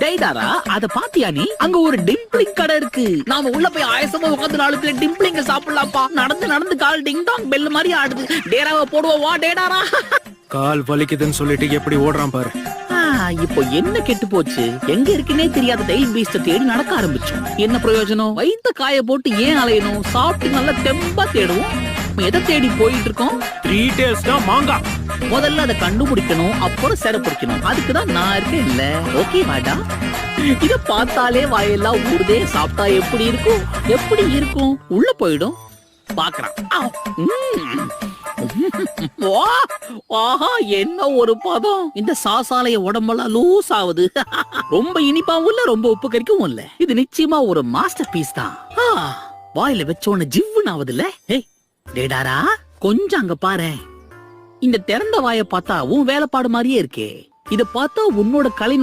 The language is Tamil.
டேடாரா அத பாத்தியா நீ? அங்க ஒரு டிம்பிளிங் கடை இருக்கு. நாம உள்ள போய் ஆயசமா உட்கார்ந்து 4 பிளேட் டிம்பிளிங்க சாப்பிடலாம்ப்பா. நடந்து நடந்து கால் டிங் டாங் பெல் மாதிரி ஆடுது. டேடாவை போடுவோம் வா டேடாரா. கால் வலிக்குதுன்னு சொல்லிட்டு எப்படி ஓடுறான் பாரு. இப்போ என்ன கெட்டு போச்சு? எங்க இருக்குன்னே தெரியாத டெயில் பீஸ்ட தேடி நடக்க ஆரம்பிச்சோம். என்ன பிரயோஜனம்? வயித்த காய போட்டு ஏன் அலையணும்? சாப்பிட்டு நல்லா தெம்பா தேடுவோம். எதை தேடி போயிட்டு இருக்கோம்? 3 டேஸ்டா மாங்கா. முதல்ல அதை கண்டுபிடிக்கணும், அப்புறம் செட பிடிக்கணும். அதுக்குதான் நான் இருக்கேன் இல்ல. ஓகே வாடா. இத பார்த்தாலே வாயெல்லாம் ஊடுதே. சாப்பிட்டா எப்படி இருக்கும்? எப்படி இருக்கும்? உள்ள போயிடும். பாக்குறான். என்ன ஒரு பதம்! இந்த சாசாலைய உடம்பெல்லாம் லூஸ் ஆகுது. ரொம்ப இனிப்பாவும் இல்ல, ரொம்ப உப்பு கறிக்கவும் இல்ல. இது நிச்சயமா ஒரு மாஸ்டர் பீஸ் தான். வாயில வச்ச உடனே ஜிவ்வுன்னு ஆகுது இல்ல? டேடாரா கொஞ்சம் அங்க பாரு. இந்த திறந்த வாயை பார்த்தா உன் வேலைப்பாடு மாதிரியே இருக்கே. இத பார்த்தா உன்னோட கலை